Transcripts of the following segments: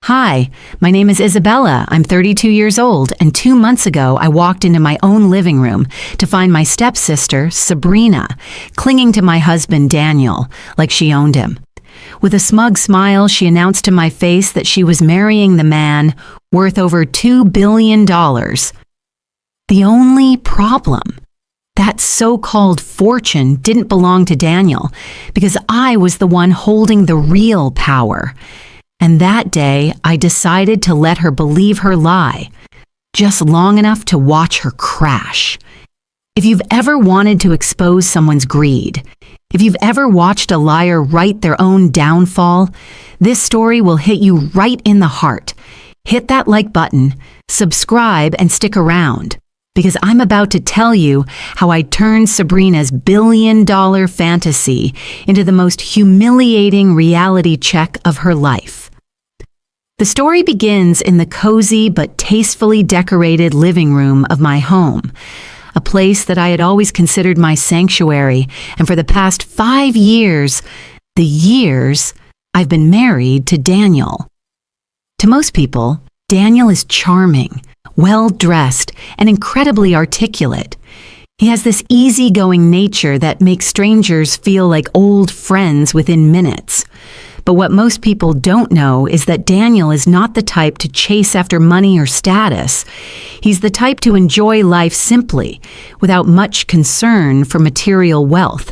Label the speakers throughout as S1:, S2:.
S1: Hi, my name is Isabella. I'm 32 years old, and 2 months ago I walked into my own living room to find my stepsister, Sabrina, clinging to my husband, Daniel, like she owned him. With a smug smile, she announced to my face that she was marrying the man worth over $2 billion. The only problem, that so-called fortune didn't belong to Daniel because I was the one holding the real power. And that day, I decided to let her believe her lie, just long enough to watch her crash. If you've ever wanted to expose someone's greed, if you've ever watched a liar write their own downfall, this story will hit you right in the heart. Hit that like button, subscribe, and stick around, because I'm about to tell you how I turned Sabrina's billion-dollar fantasy into the most humiliating reality check of her life. The story begins in the cozy but tastefully decorated living room of my home, a place that I had always considered my sanctuary, and for the past 5 years, I've been married to Daniel. To most people, Daniel is charming, well-dressed, and incredibly articulate. He has this easygoing nature that makes strangers feel like old friends within minutes. But what most people don't know is that Daniel is not the type to chase after money or status. He's the type to enjoy life simply, without much concern for material wealth.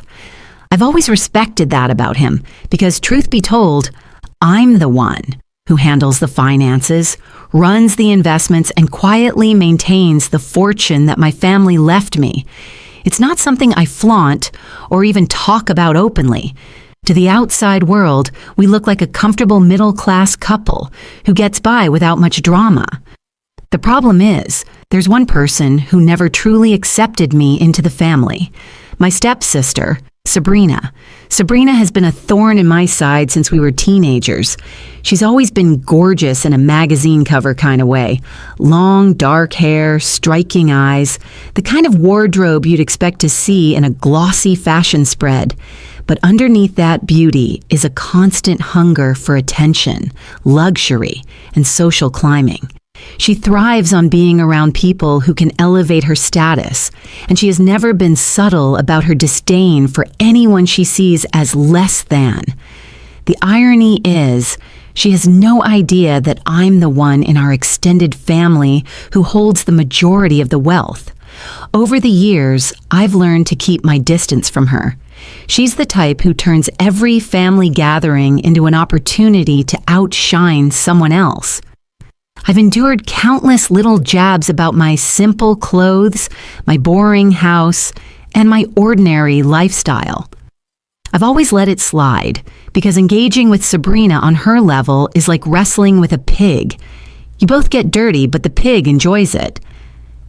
S1: I've always respected that about him, because truth be told, I'm the one who handles the finances, runs the investments, and quietly maintains the fortune that my family left me. It's not something I flaunt or even talk about openly. To the outside world, we look like a comfortable middle-class couple who gets by without much drama. The problem is, there's one person who never truly accepted me into the family. My stepsister, Sabrina. Sabrina has been a thorn in my side since we were teenagers. She's always been gorgeous in a magazine cover kind of way. Long, dark hair, striking eyes, the kind of wardrobe you'd expect to see in a glossy fashion spread. But underneath that beauty is a constant hunger for attention, luxury, and social climbing. She thrives on being around people who can elevate her status, and she has never been subtle about her disdain for anyone she sees as less than. The irony is, she has no idea that I'm the one in our extended family who holds the majority of the wealth. Over the years, I've learned to keep my distance from her. She's the type who turns every family gathering into an opportunity to outshine someone else. I've endured countless little jabs about my simple clothes, my boring house, and my ordinary lifestyle. I've always let it slide, because engaging with Sabrina on her level is like wrestling with a pig. You both get dirty, but the pig enjoys it.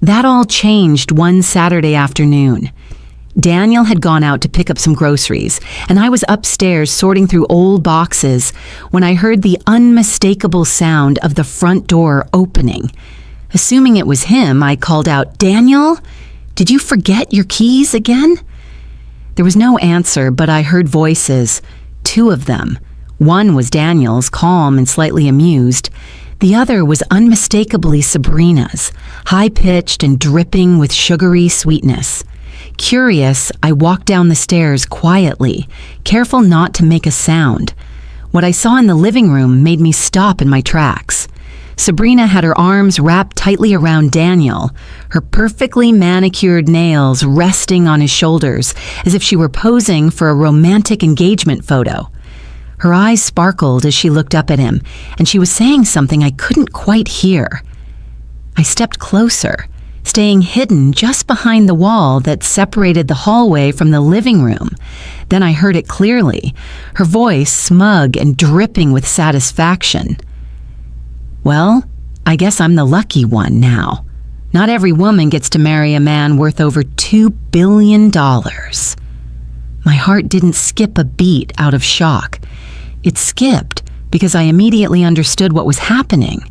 S1: That all changed one Saturday afternoon. Daniel had gone out to pick up some groceries, and I was upstairs sorting through old boxes when I heard the unmistakable sound of the front door opening. Assuming it was him, I called out, "Daniel, did you forget your keys again?" There was no answer, but I heard voices, 2 of them. One was Daniel's, calm and slightly amused. The other was unmistakably Sabrina's, high-pitched and dripping with sugary sweetness. Curious, I walked down the stairs quietly, careful not to make a sound. What I saw in the living room made me stop in my tracks. Sabrina had her arms wrapped tightly around Daniel, her perfectly manicured nails resting on his shoulders as if she were posing for a romantic engagement photo. Her eyes sparkled as she looked up at him, and she was saying something I couldn't quite hear. I stepped closer, staying hidden just behind the wall that separated the hallway from the living room. Then I heard it clearly, her voice smug and dripping with satisfaction. "Well, I guess I'm the lucky one now. Not every woman gets to marry a man worth over $2 billion. My heart didn't skip a beat out of shock. It skipped because I immediately understood what was happening.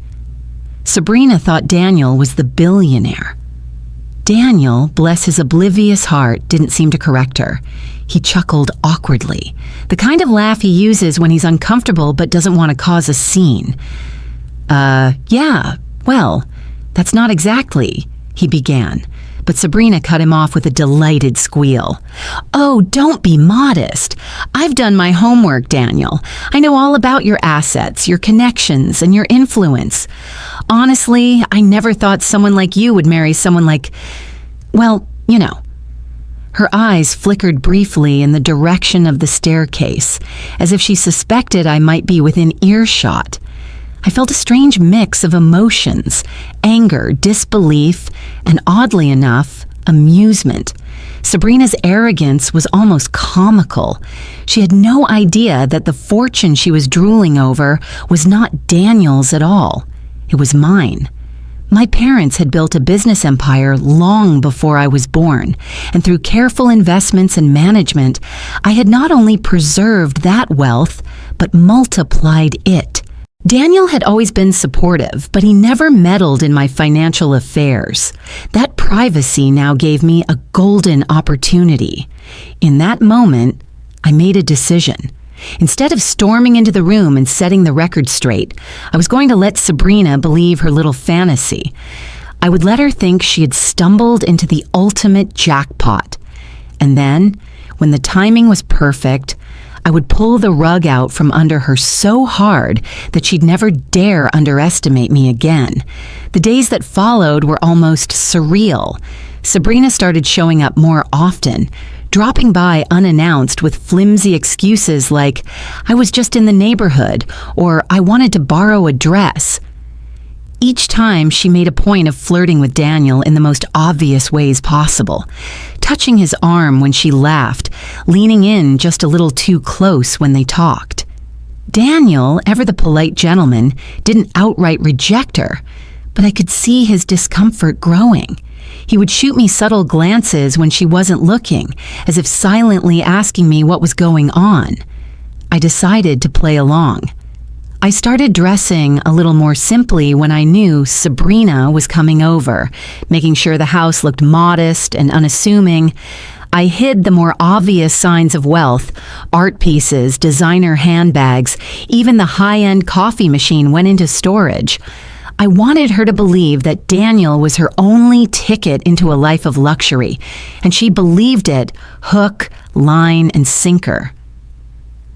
S1: Sabrina thought Daniel was the billionaire. Daniel, bless his oblivious heart, didn't seem to correct her. He chuckled awkwardly, the kind of laugh he uses when he's uncomfortable but doesn't want to cause a scene. Yeah, well, that's not exactly," he began. But Sabrina cut him off with a delighted squeal. "Oh, don't be modest. I've done my homework, Daniel. I know all about your assets, your connections, and your influence. Honestly, I never thought someone like you would marry someone like, well, you know." Her eyes flickered briefly in the direction of the staircase, as if she suspected I might be within earshot. I felt a strange mix of emotions, anger, disbelief, and oddly enough, amusement. Sabrina's arrogance was almost comical. She had no idea that the fortune she was drooling over was not Daniel's at all. It was mine. My parents had built a business empire long before I was born, and through careful investments and management, I had not only preserved that wealth, but multiplied it. Daniel had always been supportive, but he never meddled in my financial affairs. That privacy now gave me a golden opportunity. In that moment, I made a decision. Instead of storming into the room and setting the record straight, I was going to let Sabrina believe her little fantasy. I would let her think she had stumbled into the ultimate jackpot. And then, when the timing was perfect, I would pull the rug out from under her so hard that she'd never dare underestimate me again. The days that followed were almost surreal. Sabrina started showing up more often, dropping by unannounced with flimsy excuses like, "I was just in the neighborhood," or "I wanted to borrow a dress." Each time she made a point of flirting with Daniel in the most obvious ways possible, touching his arm when she laughed, leaning in just a little too close when they talked. Daniel, ever the polite gentleman, didn't outright reject her, but I could see his discomfort growing. He would shoot me subtle glances when she wasn't looking, as if silently asking me what was going on. I decided to play along. I started dressing a little more simply when I knew Sabrina was coming over, making sure the house looked modest and unassuming. I hid the more obvious signs of wealth, art pieces, designer handbags, even the high-end coffee machine went into storage. I wanted her to believe that Daniel was her only ticket into a life of luxury, and she believed it hook, line, and sinker.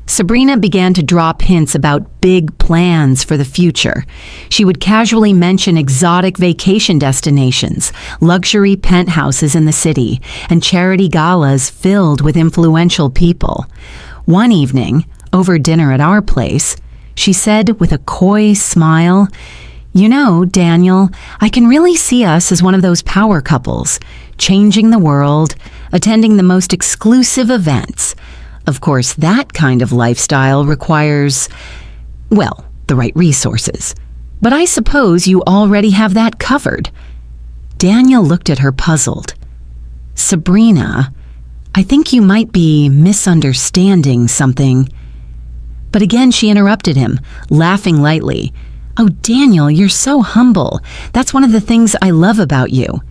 S1: Sabrina began to drop hints about big plans for the future. She would casually mention exotic vacation destinations, luxury penthouses in the city, and charity galas filled with influential people. One evening, over dinner at our place, she said with a coy smile, "You know, Daniel, I can really see us as one of those power couples, changing the world, attending the most exclusive events. Of course, that kind of lifestyle requires, well, the right resources. But I suppose you already have that covered." Daniel looked at her puzzled. "Sabrina, I think you might be misunderstanding something." But again she interrupted him, laughing lightly. "Oh, Daniel, you're so humble. That's one of the things I love about you."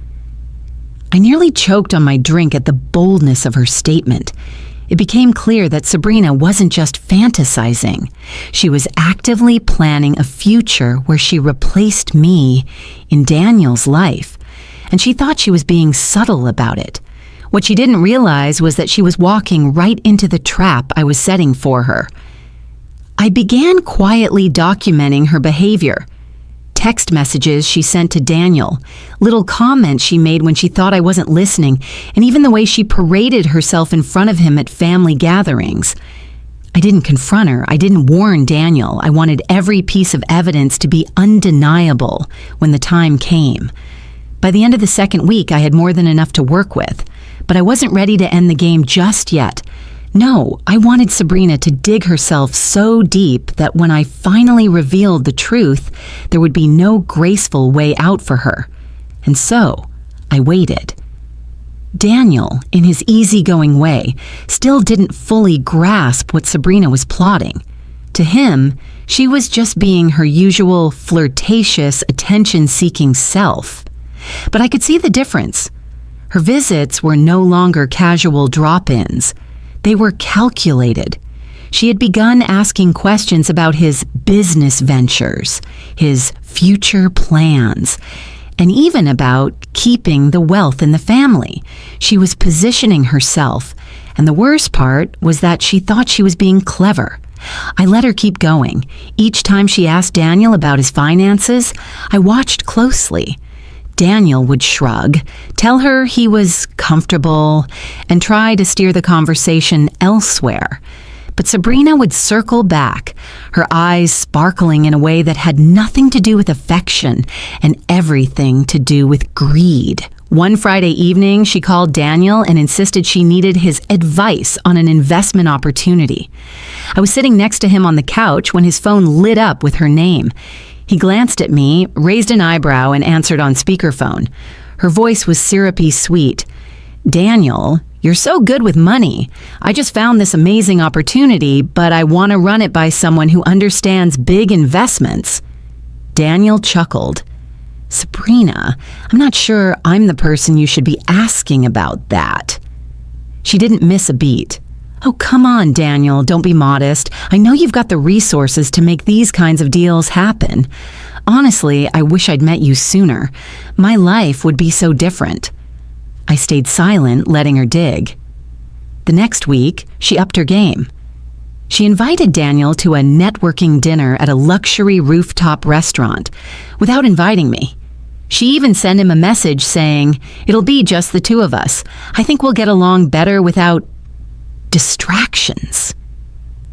S1: I nearly choked on my drink at the boldness of her statement. It became clear that Sabrina wasn't just fantasizing. She was actively planning a future where she replaced me in Daniel's life, and she thought she was being subtle about it. What she didn't realize was that she was walking right into the trap I was setting for her. I began quietly documenting her behavior. Text messages she sent to Daniel, little comments she made when she thought I wasn't listening, and even the way she paraded herself in front of him at family gatherings. I didn't confront her. I didn't warn Daniel. I wanted every piece of evidence to be undeniable when the time came. By the end of the second week, I had more than enough to work with, but I wasn't ready to end the game just yet. No, I wanted Sabrina to dig herself so deep that when I finally revealed the truth, there would be no graceful way out for her. And so, I waited. Daniel, in his easygoing way, still didn't fully grasp what Sabrina was plotting. To him, she was just being her usual flirtatious, attention-seeking self. But I could see the difference. Her visits were no longer casual drop-ins. They were calculated. She had begun asking questions about his business ventures, his future plans, and even about keeping the wealth in the family. She was positioning herself, and the worst part was that she thought she was being clever. I let her keep going. Each time she asked Daniel about his finances, I watched closely. Daniel would shrug, tell her he was comfortable, and try to steer the conversation elsewhere. But Sabrina would circle back, her eyes sparkling in a way that had nothing to do with affection and everything to do with greed. One Friday evening, she called Daniel and insisted she needed his advice on an investment opportunity. I was sitting next to him on the couch when his phone lit up with her name. He glanced at me, raised an eyebrow, and answered on speakerphone. Her voice was syrupy sweet. "Daniel, you're so good with money. I just found this amazing opportunity, but I want to run it by someone who understands big investments." Daniel chuckled. "Sabrina, I'm not sure I'm the person you should be asking about that." She didn't miss a beat. "Oh, come on, Daniel, don't be modest. I know you've got the resources to make these kinds of deals happen. Honestly, I wish I'd met you sooner. My life would be so different." I stayed silent, letting her dig. The next week, she upped her game. She invited Daniel to a networking dinner at a luxury rooftop restaurant without inviting me. She even sent him a message saying, "It'll be just the two of us. I think we'll get along better without distractions."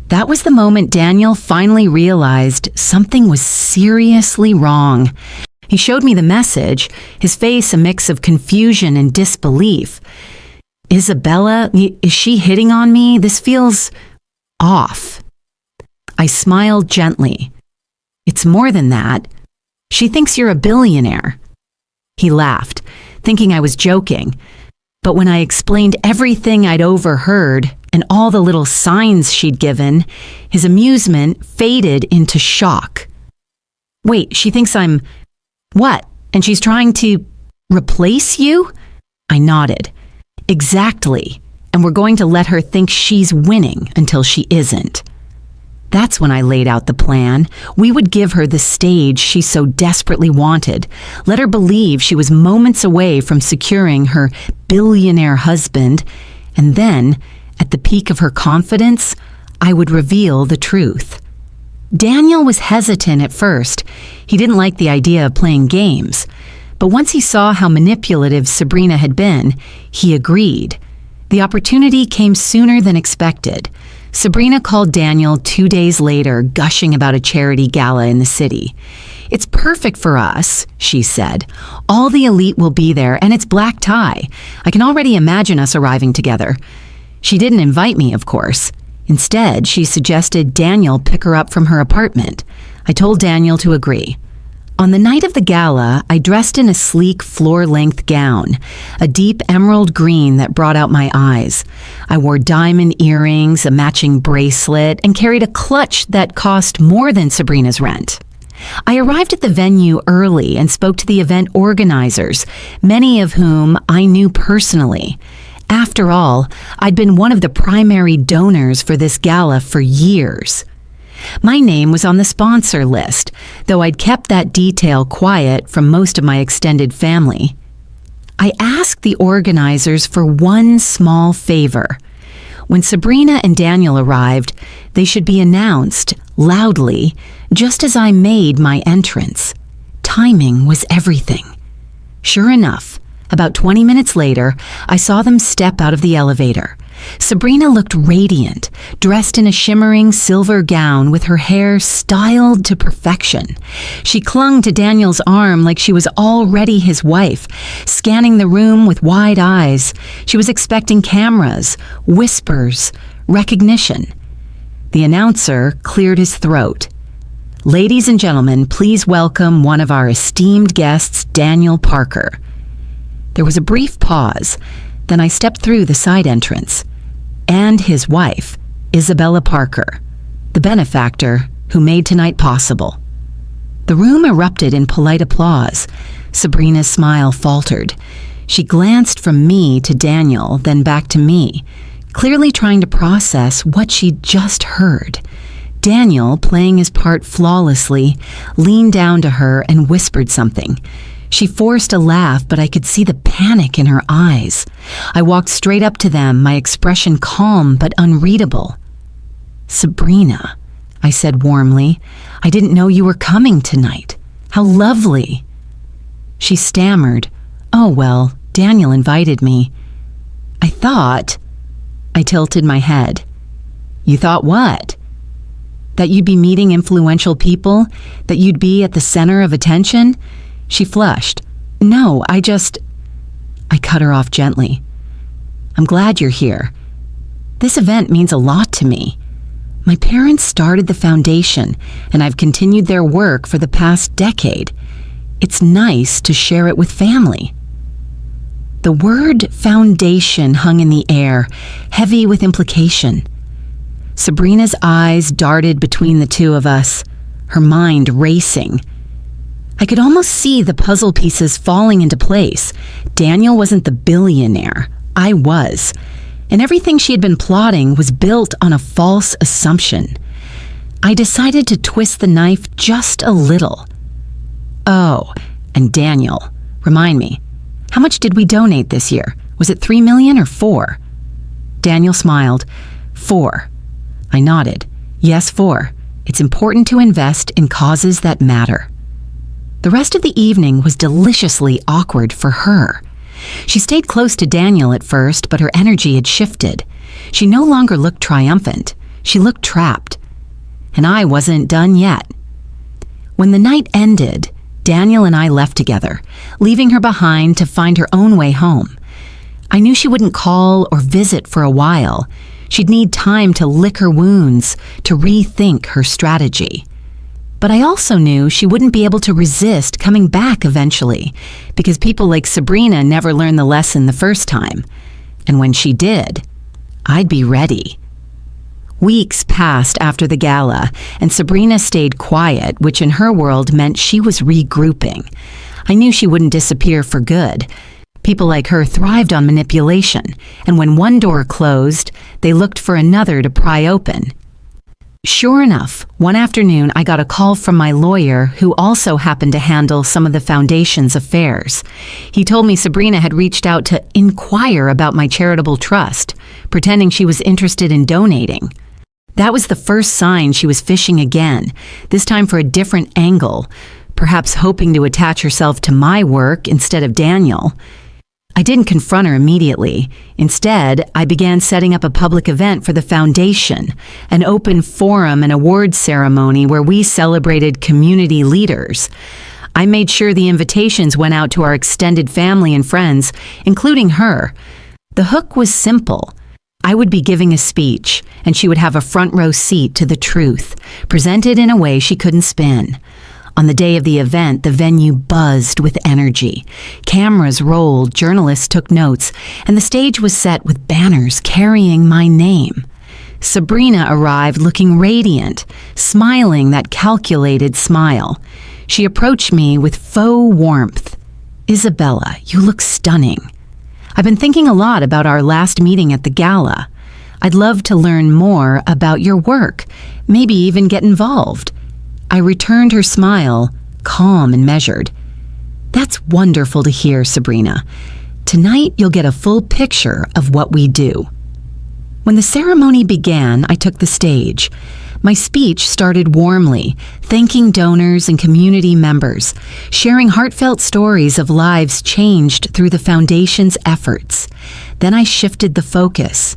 S1: That was the moment Daniel finally realized something was seriously wrong. He showed me the message, his face a mix of confusion and disbelief. "Isabella, is she hitting on me? This feels off." I smiled gently. "It's more than that. She thinks you're a billionaire." He laughed, thinking I was joking. But when I explained everything I'd overheard and all the little signs she'd given, his amusement faded into shock. "Wait, she thinks I'm what? And she's trying to replace you?" I nodded. "Exactly. And we're going to let her think she's winning until she isn't." That's when I laid out the plan. We would give her the stage she so desperately wanted, let her believe she was moments away from securing her billionaire husband, and then, at the peak of her confidence, I would reveal the truth. Daniel was hesitant at first. He didn't like the idea of playing games. But once he saw how manipulative Sabrina had been, he agreed. The opportunity came sooner than expected. Sabrina called Daniel 2 days later, gushing about a charity gala in the city. "It's perfect for us," she said. "All the elite will be there, and it's black tie. I can already imagine us arriving together." She didn't invite me, of course. Instead, she suggested Daniel pick her up from her apartment. I told Daniel to agree. On the night of the gala, I dressed in a sleek floor-length gown, a deep emerald green that brought out my eyes. I wore diamond earrings, a matching bracelet, and carried a clutch that cost more than Sabrina's rent. I arrived at the venue early and spoke to the event organizers, many of whom I knew personally. After all, I'd been one of the primary donors for this gala for years. My name was on the sponsor list, though I'd kept that detail quiet from most of my extended family. I asked the organizers for one small favor. When Sabrina and Daniel arrived, they should be announced loudly, just as I made my entrance. Timing was everything. Sure enough, about 20 minutes later, I saw them step out of the elevator. Sabrina looked radiant, dressed in a shimmering silver gown with her hair styled to perfection. She clung to Daniel's arm like she was already his wife, scanning the room with wide eyes. She was expecting cameras, whispers, recognition. The announcer cleared his throat. "Ladies and gentlemen, please welcome one of our esteemed guests, Daniel Parker." There was a brief pause. Then I stepped through the side entrance. And his wife, Isabella Parker, the benefactor who made tonight possible. The room erupted in polite applause. Sabrina's smile faltered. She glanced from me to Daniel, then back to me, clearly trying to process what she'd just heard. Daniel, playing his part flawlessly, leaned down to her and whispered something. She forced a laugh, but I could see the panic in her eyes. I walked straight up to them, my expression calm but unreadable. "Sabrina," I said warmly, "I didn't know you were coming tonight. How lovely." She stammered, "Oh, well, Daniel invited me." I thought. I tilted my head. "You thought what?" "That you'd be meeting influential people? That you'd be at the center of attention?" She flushed. "No, I cut her off gently. "I'm glad you're here. This event means a lot to me. My parents started the foundation, and I've continued their work for the past decade. It's nice to share it with family." The word foundation hung in the air, heavy with implication. Sabrina's eyes darted between the two of us, her mind racing. I could almost see the puzzle pieces falling into place. Daniel wasn't the billionaire. I was. And everything she had been plotting was built on a false assumption. I decided to twist the knife just a little. "Oh, and Daniel, remind me, how much did we donate this year? Was it 3 million or 4? Daniel smiled. 4. I nodded. "Yes, 4. It's important to invest in causes that matter." The rest of the evening was deliciously awkward for her. She stayed close to Daniel at first, but her energy had shifted. She no longer looked triumphant. She looked trapped. And I wasn't done yet. When the night ended, Daniel and I left together, leaving her behind to find her own way home. I knew she wouldn't call or visit for a while. She'd need time to lick her wounds, to rethink her strategy. But I also knew she wouldn't be able to resist coming back eventually, because people like Sabrina never learn the lesson the first time. And when she did, I'd be ready. Weeks passed after the gala, and Sabrina stayed quiet, which in her world meant she was regrouping. I knew she wouldn't disappear for good. People like her thrived on manipulation, and when one door closed, they looked for another to pry open. Sure enough, one afternoon I got a call from my lawyer, who also happened to handle some of the foundation's affairs. He told me Sabrina had reached out to inquire about my charitable trust, pretending she was interested in donating. That was the first sign she was fishing again, this time for a different angle, perhaps hoping to attach herself to my work instead of Daniel. I didn't confront her immediately. Instead, I began setting up a public event for the foundation, an open forum and award ceremony where we celebrated community leaders. I made sure the invitations went out to our extended family and friends, including her. The hook was simple. I would be giving a speech, and she would have a front row seat to the truth, presented in a way she couldn't spin. On the day of the event, the venue buzzed with energy. Cameras rolled, journalists took notes, and the stage was set with banners carrying my name. Sabrina arrived looking radiant, smiling that calculated smile. She approached me with faux warmth. "Isabella, you look stunning. I've been thinking a lot about our last meeting at the gala. I'd love to learn more about your work, maybe even get involved." I returned her smile, calm and measured. "That's wonderful to hear, Sabrina. Tonight you'll get a full picture of what we do." When the ceremony began, I took the stage. My speech started warmly, thanking donors and community members, sharing heartfelt stories of lives changed through the foundation's efforts. Then I shifted the focus.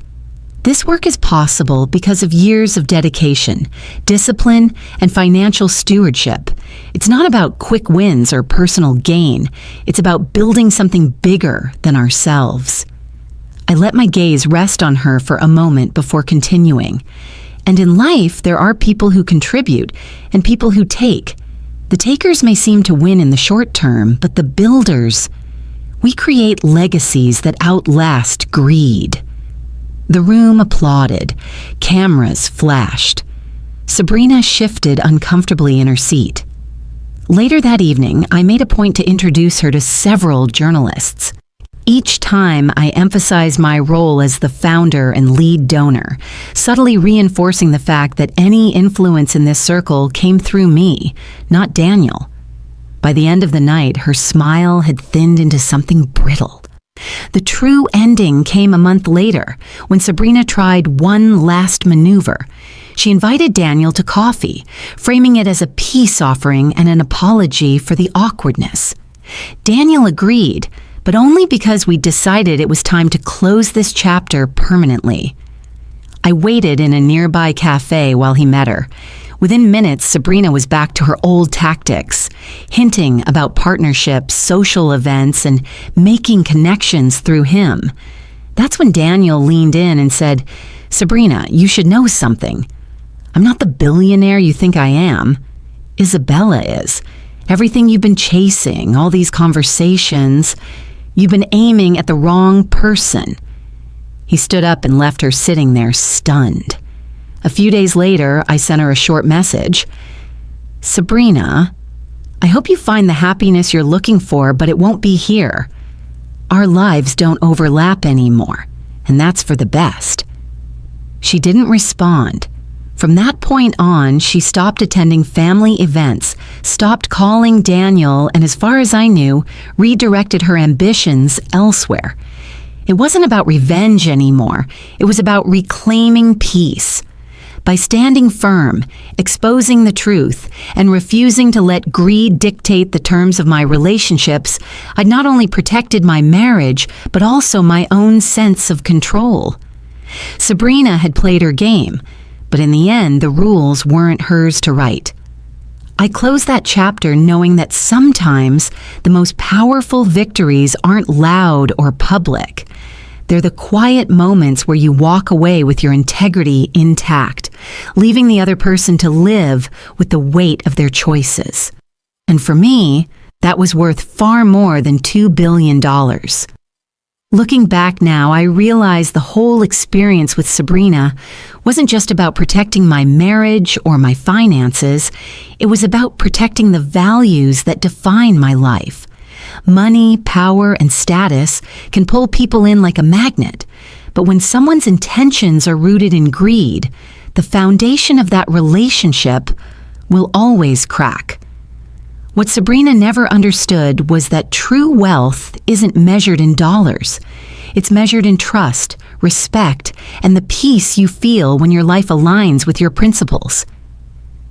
S1: This work is possible because of years of dedication, discipline, and financial stewardship. It's not about quick wins or personal gain. It's about building something bigger than ourselves. I let my gaze rest on her for a moment before continuing. And in life, there are people who contribute and people who take. The takers may seem to win in the short term, but the builders, we create legacies that outlast greed. The room applauded. Cameras flashed. Sabrina shifted uncomfortably in her seat. Later that evening, I made a point to introduce her to several journalists. Each time I emphasize my role as the founder and lead donor, subtly reinforcing the fact that any influence in this circle came through me, not Daniel. By the end of the night, her smile had thinned into something brittle. The true ending came a month later, when Sabrina tried one last maneuver. She invited Daniel to coffee, framing it as a peace offering and an apology for the awkwardness. Daniel agreed, but only because we decided it was time to close this chapter permanently. I waited in a nearby cafe while he met her. Within minutes, Sabrina was back to her old tactics, hinting about partnerships, social events, and making connections through him. That's when Daniel leaned in and said, "Sabrina, you should know something. I'm not the billionaire you think I am. Isabella is. Everything you've been chasing, all these conversations, you've been aiming at the wrong person." He stood up and left her sitting there stunned. A few days later, I sent her a short message. "Sabrina, I hope you find the happiness you're looking for, but it won't be here. Our lives don't overlap anymore, and that's for the best." She didn't respond. From that point on, she stopped attending family events, stopped calling Daniel, and as far as I knew, redirected her ambitions elsewhere. It wasn't about revenge anymore. It was about reclaiming peace. By standing firm, exposing the truth, and refusing to let greed dictate the terms of my relationships, I'd not only protected my marriage, but also my own sense of control. Sabrina had played her game, but in the end, the rules weren't hers to write. I closed that chapter knowing that sometimes the most powerful victories aren't loud or public. They're the quiet moments where you walk away with your integrity intact, leaving the other person to live with the weight of their choices. And for me, that was worth far more than $2 billion. Looking back now, I realize the whole experience with Sabrina wasn't just about protecting my marriage or my finances. It was about protecting the values that define my life. Money, power, and status can pull people in like a magnet, but when someone's intentions are rooted in greed, the foundation of that relationship will always crack. What Sabrina never understood was that true wealth isn't measured in dollars. It's measured in trust, respect, and the peace you feel when your life aligns with your principles.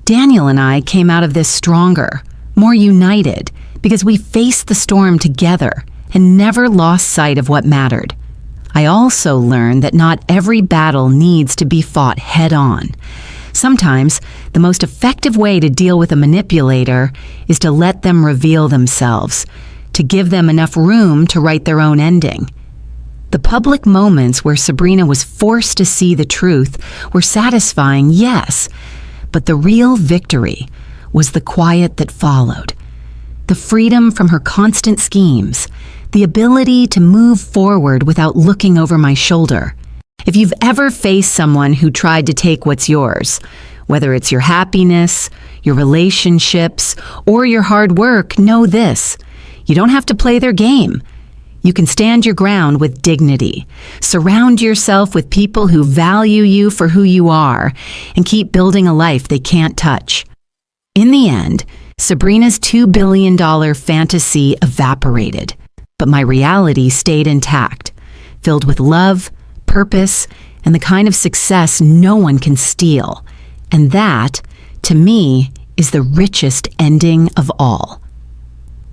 S1: Daniel and I came out of this stronger, more united, because we faced the storm together and never lost sight of what mattered. I also learned that not every battle needs to be fought head-on. Sometimes, the most effective way to deal with a manipulator is to let them reveal themselves, to give them enough room to write their own ending. The public moments where Sabrina was forced to see the truth were satisfying, yes, but the real victory was the quiet that followed. The freedom from her constant schemes, the ability to move forward without looking over my shoulder. If you've ever faced someone who tried to take what's yours, whether it's your happiness, your relationships, or your hard work, know this: you don't have to play their game. You can stand your ground with dignity, surround yourself with people who value you for who you are, and keep building a life they can't touch. In the end, Sabrina's $2 billion fantasy evaporated, but my reality stayed intact, filled with love, purpose, and the kind of success no one can steal. And that, to me, is the richest ending of all.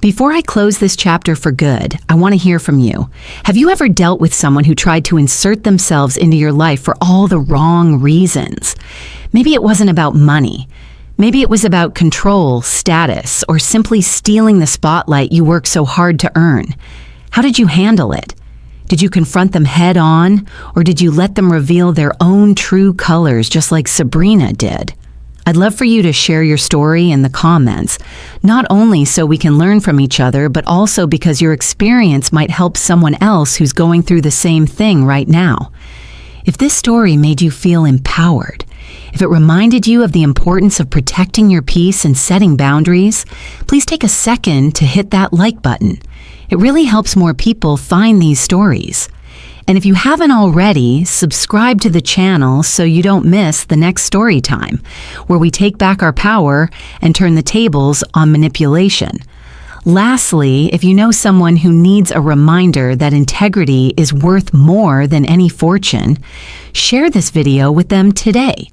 S1: Before I close this chapter for good, I want to hear from you. Have you ever dealt with someone who tried to insert themselves into your life for all the wrong reasons? Maybe it wasn't about money. Maybe it was about control, status, or simply stealing the spotlight you worked so hard to earn. How did you handle it? Did you confront them head on, or did you let them reveal their own true colors just like Sabrina did? I'd love for you to share your story in the comments, not only so we can learn from each other, but also because your experience might help someone else who's going through the same thing right now. If this story made you feel empowered, If it reminded you of the importance of protecting your peace and setting boundaries, please take a second to hit that like button. It really helps more people find these stories. And if you haven't already, subscribe to the channel so you don't miss the next story time, where we take back our power and turn the tables on manipulation. Lastly, if you know someone who needs a reminder that integrity is worth more than any fortune, share this video with them today.